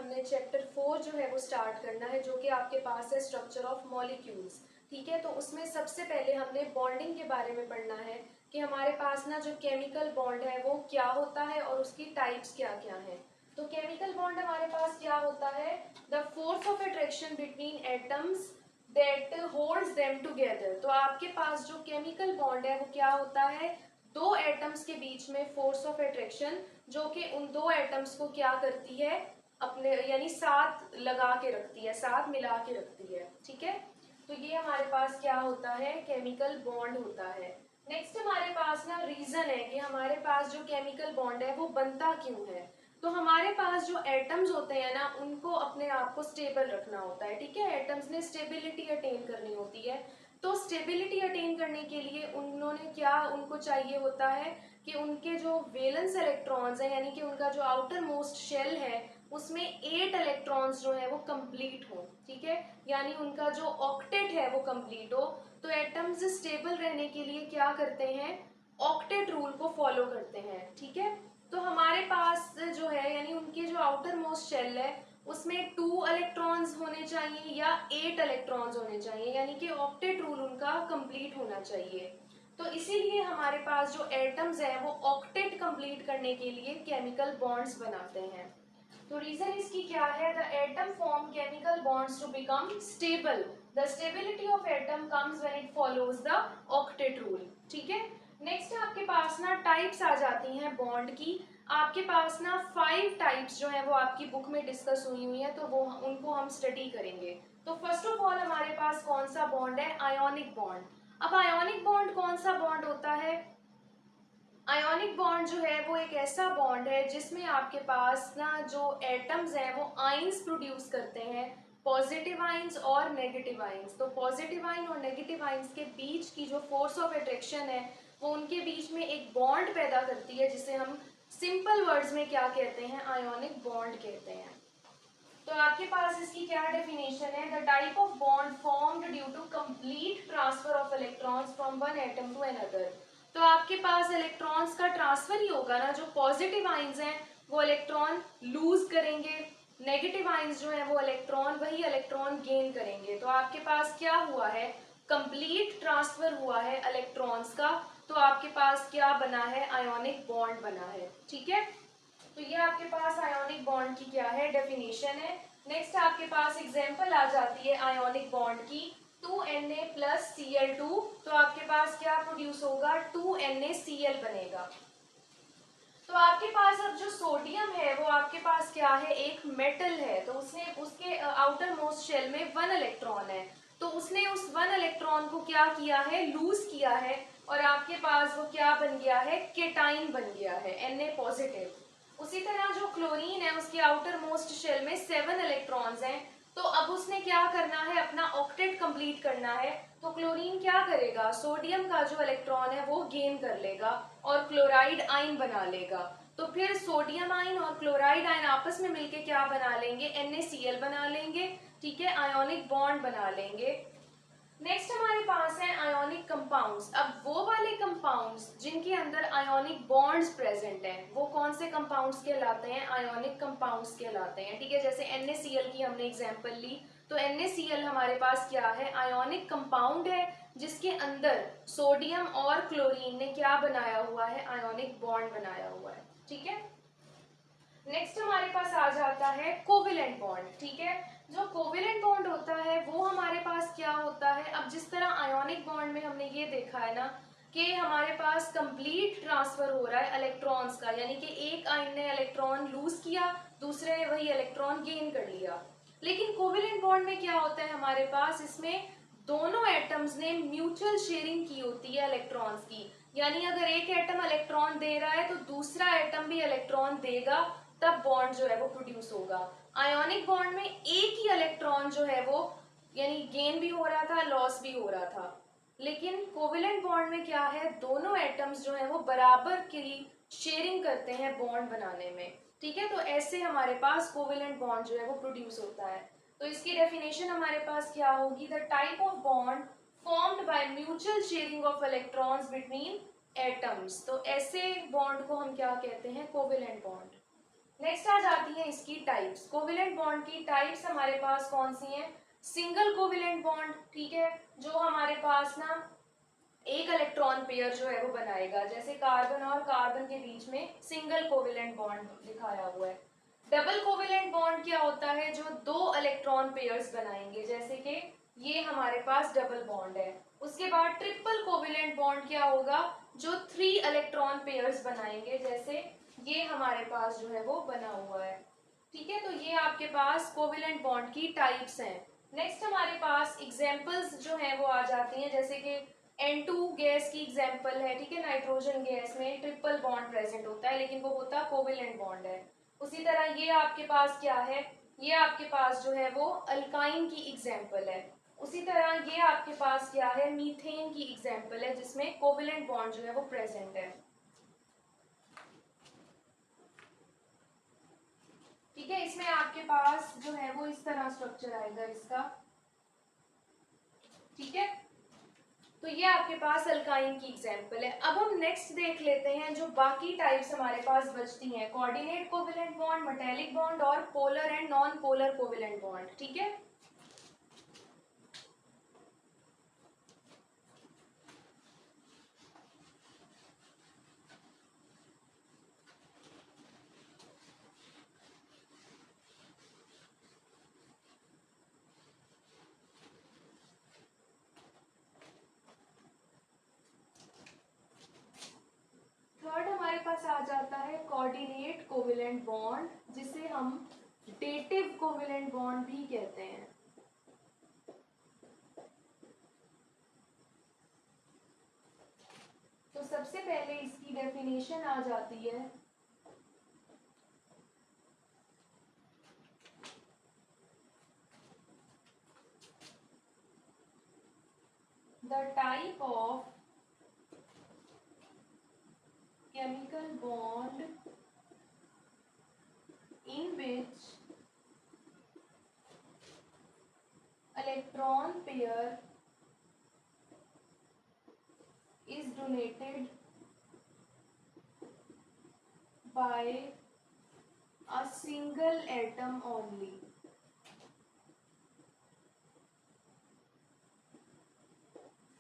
हमने चैप्टर 4 जो है वो स्टार्ट करना है, जो कि आपके पास है स्ट्रक्चर ऑफ मॉलिक्यूल्स। ठीक है, तो उसमें सबसे पहले हमने बॉन्डिंग के बारे में पढ़ना है कि हमारे पास ना जो केमिकल बॉन्ड है वो क्या होता है और उसकी टाइप्स क्या क्या है। तो केमिकल बॉन्ड हमारे पास क्या होता है? The force of attraction between atoms that holds them together. तो आपके पास जो केमिकल बॉन्ड है वो क्या होता है? दो एटम्स के बीच में फोर्स ऑफ अट्रैक्शन, जो कि उन दो एटम्स को क्या करती है, अपने यानी साथ लगा के रखती है, साथ मिला के रखती है। ठीक है, तो ये हमारे पास क्या होता है? केमिकल बॉन्ड होता है। नेक्स्ट हमारे पास ना रीजन है कि हमारे पास जो केमिकल बॉन्ड है वो बनता क्यों है। तो हमारे पास जो एटम्स होते हैं ना, उनको अपने आप को स्टेबल रखना होता है। ठीक है, एटम्स ने स्टेबिलिटी अटेन करनी होती है। तो स्टेबिलिटी अटेन करने के लिए उन्होंने क्या, उनको चाहिए होता है कि उनके जो वैलेंस इलेक्ट्रॉन्स हैं, यानी कि उनका जो आउटर मोस्ट शेल है उसमें 8 इलेक्ट्रॉन्स जो है वो कंप्लीट हो। ठीक है, यानी उनका जो ऑक्टेट है वो कंप्लीट हो। तो एटम्स स्टेबल रहने के लिए क्या करते हैं? ऑक्टेट रूल को फॉलो करते हैं। ठीक है, तो हमारे पास जो है, यानी उनके जो आउटर मोस्ट शेल है उसमें 2 इलेक्ट्रॉन्स होने चाहिए या 8 इलेक्ट्रॉन्स होने चाहिए, यानी कि ऑक्टेट रूल उनका कंप्लीट होना चाहिए। तो इसीलिए हमारे पास जो एटम्स हैं वो ऑक्टेट कंप्लीट करने के लिए केमिकल बॉन्ड्स बनाते हैं। तो रीजन इसकी क्या है? The atom form chemical bonds to become stable. The stability of atom comes when it follows the octet rule. ठीक है, नेक्स्ट आपके पास ना टाइप्स आ जाती हैं बॉन्ड की। आपके पास ना 5 टाइप्स जो है वो आपकी बुक में डिस्कस हुई है, तो वो उनको हम स्टडी करेंगे। तो फर्स्ट ऑफ ऑल हमारे पास कौन सा बॉन्ड है? Ionic bond. अब आयोनिक बॉन्ड कौन सा बॉन्ड होता है? आयोनिक बॉन्ड जो है वो एक ऐसा बॉन्ड है जिसमें आपके पास ना जो एटम्स हैं वो आइंस प्रोड्यूस करते हैं, पॉजिटिव आइंस और नेगेटिव आइंस। तो पॉजिटिव आइन और नेगेटिव आइंस के बीच की जो फोर्स ऑफ अट्रैक्शन है वो उनके बीच में एक बॉन्ड पैदा करती है, जिसे हम सिंपल वर्ड्स में क्या कहते हैं? आयोनिक बॉन्ड कहते हैं। तो आपके पास इसकी क्या डेफिनेशन है? The type of bond formed due to complete transfer of electrons from one atom to another. तो आपके पास इलेक्ट्रॉन्स का ट्रांसफर ही होगा ना। जो पॉजिटिव आइंस हैं वो इलेक्ट्रॉन लूज करेंगे, नेगेटिव आइंस जो है वो इलेक्ट्रॉन वही इलेक्ट्रॉन गेन करेंगे। तो आपके पास क्या हुआ है? कंप्लीट ट्रांसफर हुआ है इलेक्ट्रॉन्स का। तो आपके पास क्या बना है? आयोनिक बॉन्ड बना है। ठीक है, तो ये आपके पास आयोनिक बॉन्ड की क्या है? डेफिनेशन है। नेक्स्ट आपके पास एग्जांपल आ जाती है आयोनिक बॉन्ड की, 2Na प्लस Cl2। तो आपके पास क्या प्रोड्यूस होगा? 2NaCl बनेगा। तो आपके पास अब जो सोडियम है वो आपके पास क्या है? एक मेटल है। तो उसने उसके आउटर मोस्ट शेल में 1 इलेक्ट्रॉन है। तो उसने उस 1 इलेक्ट्रॉन को क्या किया है? लूज किया है, और आपके पास वो क्या बन गया है? केटाइन बन गया है, Na पॉजिटिव। उसी तरह जो क्लोरीन है उसके आउटर मोस्ट शेल में 7 इलेक्ट्रॉन्स हैं। तो अब उसने क्या करना है? अपना ऑक्टेट कंप्लीट करना है। तो क्लोरीन क्या करेगा? सोडियम का जो इलेक्ट्रॉन है वो गेन कर लेगा और क्लोराइड आयन बना लेगा। तो फिर सोडियम आयन और क्लोराइड आयन आपस में मिलके क्या बना लेंगे? NaCl बना लेंगे। ठीक है, आयोनिक बॉन्ड बना लेंगे। नेक्स्ट हमारे पास है आयोनिक कंपाउंड्स। अब वो वाले कंपाउंड्स जिनके अंदर आयोनिक बॉन्ड्स प्रेजेंट हैं वो कौन से कंपाउंड्स कहलाते हैं? आयोनिक कंपाउंड्स कहलाते हैं। ठीक है, जैसे NaCl की हमने एग्जांपल ली, तो NaCl हमारे पास क्या है? आयोनिक कंपाउंड है जिसके अंदर सोडियम और क्लोरीन ने क्या बनाया हुआ है? आयोनिक बॉन्ड बनाया हुआ है। ठीक है, नेक्स्ट हमारे पास आ जाता है कोवेलेंट बॉन्ड। ठीक है, जो कोवेलेंट बॉन्ड होता है वो हमारे पास क्या होता है? अब जिस तरह आयोनिक बॉन्ड में हमने ये देखा है ना कि हमारे पास कंप्लीट ट्रांसफर हो रहा है इलेक्ट्रॉन्स का, यानी कि एक आयन ने इलेक्ट्रॉन लूज किया, दूसरे ने वही इलेक्ट्रॉन गेन कर लिया। लेकिन कोवेलेंट बॉन्ड में क्या होता है हमारे पास? इसमें दोनों एटम्स ने म्यूचुअल शेयरिंग की होती है इलेक्ट्रॉन्स की, यानी अगर एक एटम इलेक्ट्रॉन दे रहा है तो दूसरा एटम भी इलेक्ट्रॉन देगा, तब बॉन्ड जो है वो प्रोड्यूस होगा। आयोनिक बॉन्ड में एक ही इलेक्ट्रॉन जो है वो यानी गेन भी हो रहा था, लॉस भी हो रहा था। लेकिन कोवेलेंट बॉन्ड में क्या है? दोनों एटम्स जो है वो बराबर की शेयरिंग करते हैं बॉन्ड बनाने में। ठीक है, तो ऐसे हमारे पास कोवेलेंट बॉन्ड जो है वो प्रोड्यूस होता है। तो इसकी डेफिनेशन हमारे पास क्या होगी? The type of bond formed by mutual sharing of electrons between atoms. तो ऐसे बॉन्ड को हम क्या कहते हैं? Covalent bond. नेक्स्ट आ जाती है इसकी टाइप्स। कोवेलेंट बॉन्ड की टाइप्स हमारे पास कौन सी हैं? सिंगल कोवेलेंट बॉन्ड, ठीक है, जो हमारे पास ना एक इलेक्ट्रॉन पेयर जो है वो बनाएगा, जैसे कार्बन और कार्बन के बीच में सिंगल कोवेलेंट बॉन्ड दिखाया हुआ है। डबल कोवेलेंट बॉन्ड क्या होता है? जो दो इलेक्ट्रॉन पेयर्स बनाएंगे, जैसे कि ये हमारे पास डबल बॉन्ड है। उसके बाद ट्रिपल कोवेलेंट बॉन्ड क्या होगा? जो 3 इलेक्ट्रॉन पेयर्स बनाएंगे, जैसे ये हमारे पास जो है वो बना हुआ है, ठीक है। तो ये आपके पास कोवेलेंट बॉन्ड की टाइप्स हैं। नेक्स्ट हमारे पास एग्जांपल्स जो हैं वो आ जाती हैं, जैसे कि N2 गैस की एग्जांपल है, ठीक है। नाइट्रोजन गैस में ट्रिपल बॉन्ड प्रेजेंट होता है, लेकिन वो होता कोवेलेंट बॉन्ड है। उसी तरह ये आपके पास क्या है? ये आपके पास जो है वो अल्काइन की एग्जांपल है। उसी तरह ये आपके पास क्या है? मीथेन की एग्जांपल है, जिसमें कोवेलेंट बॉन्ड जो है वो प्रेजेंट है, ठीक है। इसमें आपके पास जो है वो इस तरह स्ट्रक्चर आएगा इसका, ठीक है। तो ये आपके पास अल्काइन की एग्जांपल है। अब हम नेक्स्ट देख लेते हैं जो बाकी टाइप्स हमारे पास बचती हैं, coordinate covalent bond, metallic bond और polar and non polar covalent bond, ठीक है। थर्ड हमारे पास आ जाता है कोऑर्डिनेट कोवेलेंट बॉन्ड, जिसे हम डेटिव कोवेलेंट बॉन्ड भी कहते हैं। तो सबसे पहले इसकी डेफिनेशन आ जाती है, the type of chemical bond in which electron pair is donated by a single atom only,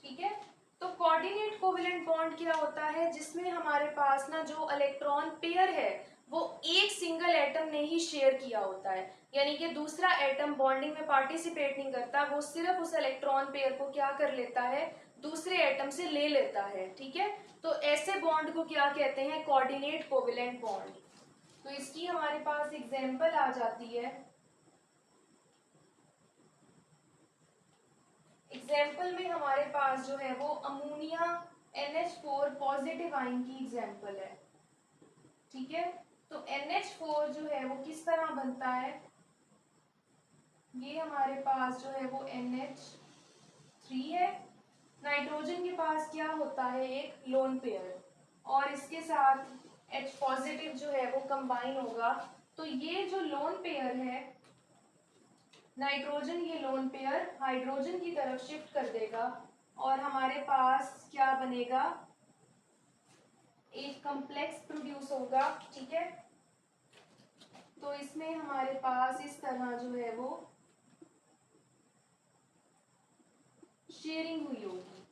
ठीक है। तो कोऑर्डिनेट कोवेलेंट बॉन्ड क्या होता है? जिसमें हमारे पास ना जो इलेक्ट्रॉन पेयर है वो एक सिंगल एटम ने ही शेयर किया होता है, यानी कि दूसरा एटम बॉन्डिंग में पार्टिसिपेट नहीं करता, वो सिर्फ उस इलेक्ट्रॉन पेयर को क्या कर लेता है? दूसरे एटम से ले लेता है, ठीक है। तो ऐसे बॉन्ड को क्या कहते हैं? Coordinate covalent bond. तो इसकी हमारे पास एग्जांपल आ जाती है, एग्जाम्पल में हमारे पास जो है वो अमोनिया NH4 पॉजिटिव आयन की एग्जाम्पल है, ठीक है। तो NH4 जो है वो किस तरह बनता है? ये हमारे पास जो है वो NH3 है। नाइट्रोजन के पास क्या होता है? एक लोन पेयर, और इसके साथ H पॉजिटिव जो है वो कंबाइन होगा। तो ये जो लोन पेयर है नाइट्रोजन, ये लोन पेयर हाइड्रोजन की तरफ शिफ्ट कर देगा, और हमारे पास क्या बनेगा? एक कॉम्प्लेक्स प्रोड्यूस होगा, ठीक है। तो इसमें हमारे पास इस तरह जो है वो शेयरिंग हुई होगी,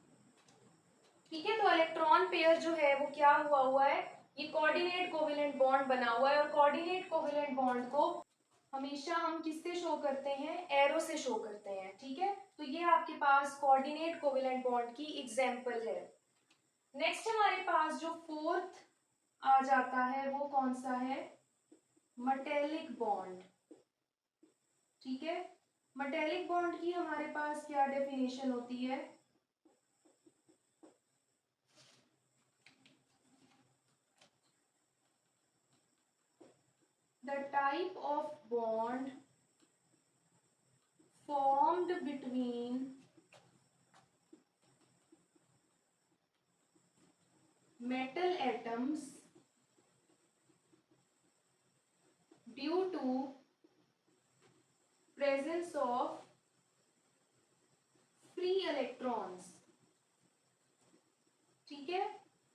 ठीक है। तो इलेक्ट्रॉन पेयर जो है वो क्या हुआ है? ये कोऑर्डिनेट कोवेलेंट बॉन्ड बना हुआ है, और कोऑर्डिनेट कोवेलेंट बॉन्ड को हमेशा हम किससे शो करते हैं? एरो से शो करते हैं, ठीक है। तो ये आपके पास कोऑर्डिनेट कोवेलेंट बॉन्ड की एग्जांपल है। नेक्स्ट हमारे पास जो फोर्थ आ जाता है वो कौन सा है? मेटेलिक बॉन्ड, ठीक है। मेटेलिक बॉन्ड की हमारे पास क्या डेफिनेशन होती है? The type of bond formed between metal atoms due to presence of free electrons, ठीक है।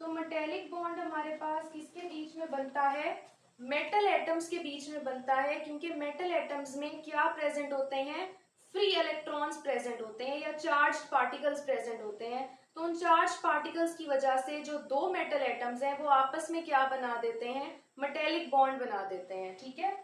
तो मेटेलिक बॉन्ड हमारे पास किसके बीच में बनता है? मेटल एटम्स के बीच में बनता है, क्योंकि मेटल एटम्स में क्या प्रेजेंट होते हैं, फ्री इलेक्ट्रॉन्स प्रेजेंट होते हैं या चार्ज पार्टिकल्स प्रेजेंट होते हैं। तो उन चार्ज पार्टिकल्स की वजह से जो दो मेटल एटम्स हैं वो आपस में क्या बना देते हैं, मेटेलिक बॉन्ड बना देते हैं। ठीक है,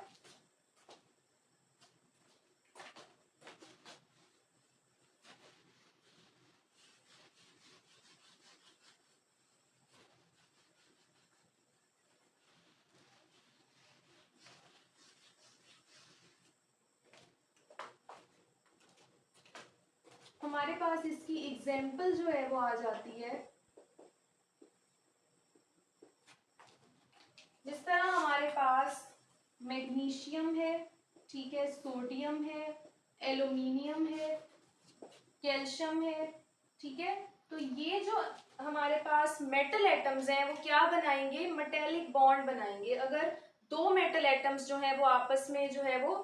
हमारे पास इसकी एग्जाम्पल जो है वो आ जाती है, जिस तरह हमारे पास मैग्नीशियम है, ठीक है, सोडियम है, एल्यूमिनियम है, कैल्शियम है। ठीक है, तो ये जो हमारे पास मेटल एटम्स हैं वो क्या बनाएंगे, मेटेलिक बॉन्ड बनाएंगे। अगर दो मेटल एटम्स जो हैं वो आपस में जो है वो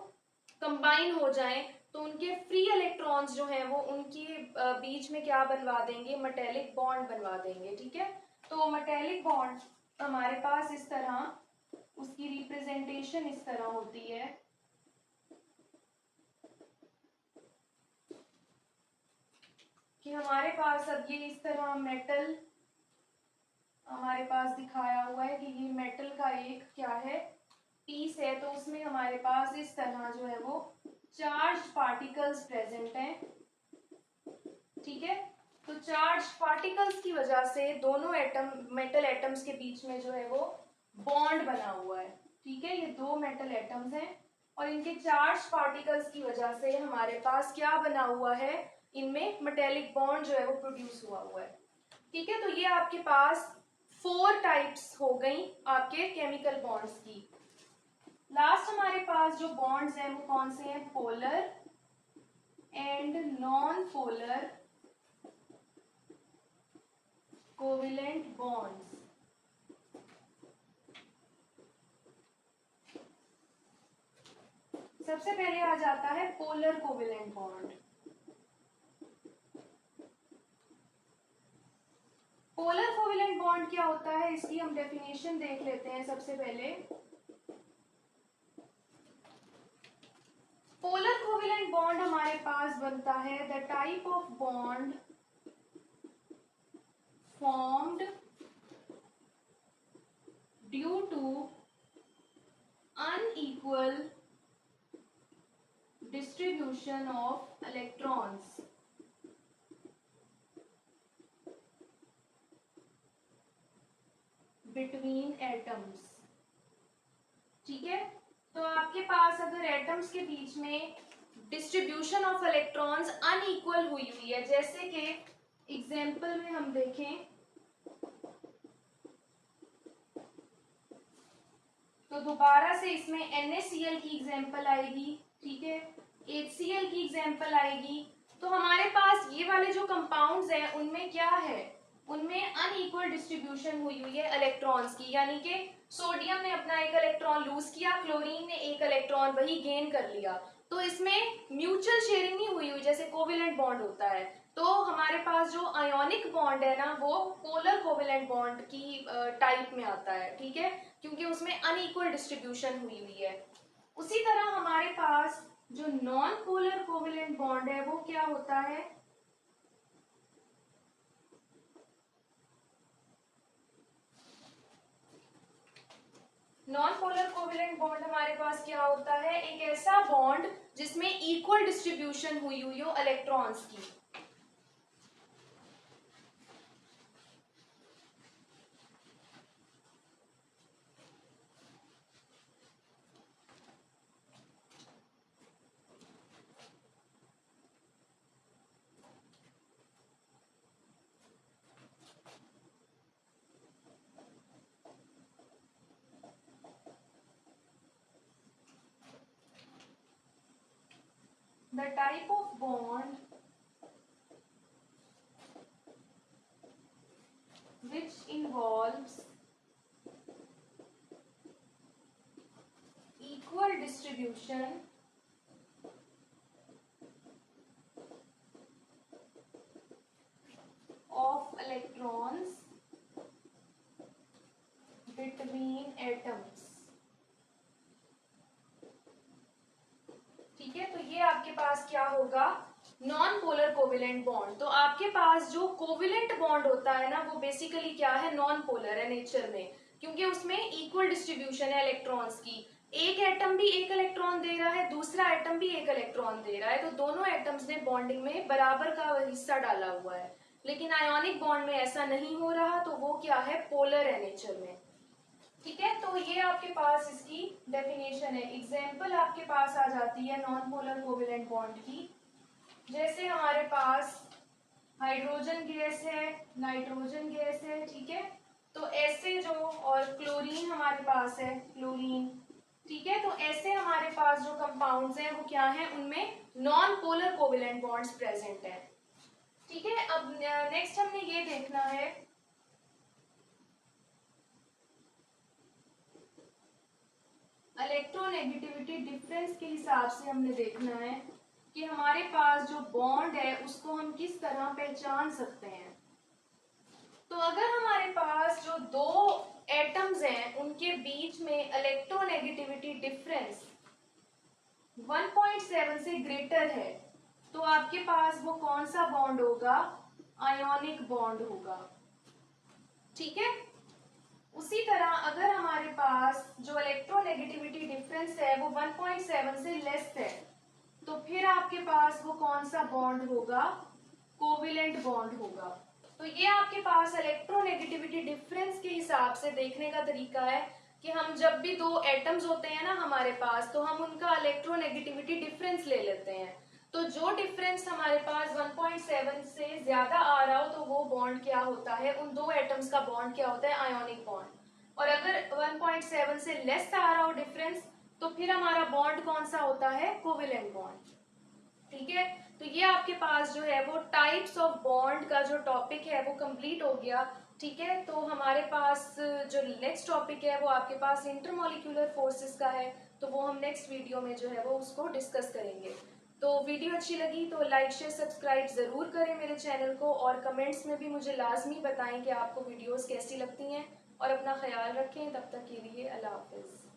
कंबाइन हो जाएं तो उनके फ्री इलेक्ट्रॉन्स जो हैं वो उनके बीच में क्या बनवा देंगे, मेटेलिक बॉन्ड बनवा देंगे। ठीक है, तो मेटेलिक बॉन्ड हमारे पास इस तरह, उसकी रिप्रेजेंटेशन इस तरह होती है कि हमारे पास अब ये इस तरह मेटल हमारे पास दिखाया हुआ है कि ये मेटल का एक क्या है, पीस है। तो उसमें हमारे पास इस तरह जो है वो चार्ज पार्टिकल्स प्रेजेंट हैं। ठीक है, तो चार्ज पार्टिकल्स की वजह से दोनों एटम, मेटल एटम्स के बीच में जो है वो बॉन्ड बना हुआ है। ठीक है, ये दो मेटल एटम्स हैं और इनके चार्ज पार्टिकल्स की वजह से हमारे पास क्या बना हुआ है, इनमें मेटेलिक बॉन्ड जो है वो प्रोड्यूस हुआ है। ठीक है, तो ये आपके पास 4 टाइप्स हो गई आपके केमिकल बॉन्ड्स की। लास्ट हमारे पास जो बॉन्ड्स हैं वो कौन से हैं, polar and non polar covalent bonds. सबसे पहले आ जाता है polar covalent bond. Polar covalent bond क्या होता है, इसकी हम डेफिनेशन देख लेते हैं। सबसे पहले पोलर कोवेलेंट बॉन्ड हमारे पास बनता है the type of bond formed due to unequal distribution of electrons between atoms। ठीक है, तो आपके पास अगर एटम्स के बीच में डिस्ट्रीब्यूशन ऑफ इलेक्ट्रॉन्स अनइक्वल हुई हुई है, जैसे कि एग्जाम्पल में हम देखें तो दोबारा से इसमें NaCl की एग्जाम्पल आएगी, ठीक है, HCl की एग्जाम्पल आएगी। तो हमारे पास ये वाले जो कंपाउंड्स हैं उनमें क्या है, उनमें अनइक्वल डिस्ट्रीब्यूशन हुई हुई है इलेक्ट्रॉन्स की, यानी कि सोडियम ने अपना एक इलेक्ट्रॉन लूज किया, क्लोरीन ने एक इलेक्ट्रॉन वही गेन कर लिया। तो इसमें म्यूचुअल शेयरिंग नहीं हुई हुई जैसे कोवेलेंट बॉन्ड होता है। तो हमारे पास जो आयोनिक बॉन्ड है ना वो पोलर कोवेलेंट बॉन्ड की टाइप में आता है। ठीक है, क्योंकि उसमें अनइक्वल डिस्ट्रीब्यूशन हुई हुई है। उसी तरह हमारे पास जो नॉन पोलर कोवेलेंट बॉन्ड है वो क्या होता है, नॉन पोलर कोवेलेंट बॉन्ड हमारे पास क्या होता है, एक ऐसा बॉन्ड जिसमें इक्वल डिस्ट्रीब्यूशन हुई हुई हो इलेक्ट्रॉन्स की। The type of bond which involves equal distribution of electrons between atoms। Covalent bond. तो आपके पास जो कोविलेंट बॉन्ड होता है ना वो बेसिकली क्या है, नॉन पोलर है नेचर में, क्योंकि उसमें इक्वल डिस्ट्रीब्यूशन है इलेक्ट्रॉन्स की। एक एटम भी एक इलेक्ट्रॉन दे रहा है, दूसरा एटम भी एक इलेक्ट्रॉन दे रहा है, तो दोनों एटम्स ने बॉन्डिंग में बराबर का हिस्सा डाला हुआ है। लेकिन आयोनिक बॉन्ड में ऐसा नहीं हो रहा, तो वो क्या है, पोलर है नेचर में। ठीक है, तो ये आपके पास इसकी डेफिनेशन है। एग्जाम्पल आपके पास आ जाती है नॉन पोलर कोवेलेंट बॉन्ड की। जैसे हमारे पास हाइड्रोजन गैस है, नाइट्रोजन गैस है, ठीक है, तो ऐसे जो, और क्लोरीन हमारे पास है, क्लोरीन, ठीक है, तो ऐसे हमारे पास जो कंपाउंड्स हैं वो क्या हैं, उनमें non polar covalent bonds present है। ठीक है, अब नेक्स्ट हमने ये देखना है इलेक्ट्रोनेगेटिविटी डिफरेंस के हिसाब से हमने देखना है कि हमारे पास जो बॉन्ड है उसको हम किस तरह पहचान सकते हैं। तो अगर हमारे पास जो दो एटम्स हैं उनके बीच में इलेक्ट्रोनेगेटिविटी डिफरेंस 1.7 से ग्रेटर है, तो आपके पास वो कौन सा बॉन्ड होगा, आयोनिक बॉन्ड होगा। ठीक है, उसी तरह अगर हमारे पास जो इलेक्ट्रोनेगेटिविटी डिफरेंस है वो 1.7 से लेस है, तो फिर आपके पास वो कौन सा बॉन्ड होगा, कोविलेंट बॉन्ड होगा। तो ये आपके पास इलेक्ट्रोनेगेटिविटी डिफरेंस के हिसाब से देखने का तरीका है कि हम जब भी दो एटम्स होते हैं ना हमारे पास, तो हम उनका इलेक्ट्रोनेगेटिविटी डिफरेंस ले लेते हैं। तो जो डिफरेंस हमारे पास 1.7 से ज्यादा आ रहा हो तो वो बॉन्ड क्या होता है, उन दो एटम्स का बॉन्ड क्या होता है, आयोनिक बॉन्ड। और अगर 1.7 से लेस आ रहा हो डिफरेंस, तो फिर हमारा बॉन्ड कौन सा होता है, कोवेलेंट बॉन्ड। ठीक है, तो ये आपके पास जो है वो टाइप्स ऑफ बॉन्ड का जो टॉपिक है वो कंप्लीट हो गया। ठीक है, तो हमारे पास जो नेक्स्ट टॉपिक है वो आपके पास इंटरमॉलिक्यूलर फोर्सेस का है, तो वो हम नेक्स्ट वीडियो में जो है वो उसको डिस्कस करेंगे। तो वीडियो अच्छी लगी तो लाइक शेयर सब्सक्राइब ज़रूर करें मेरे चैनल को, और कमेंट्स में भी मुझे लाजमी बताएं कि आपको वीडियोस कैसी लगती हैं, और अपना ख्याल रखें। तब तक के लिए अल्लाह हाफिज़।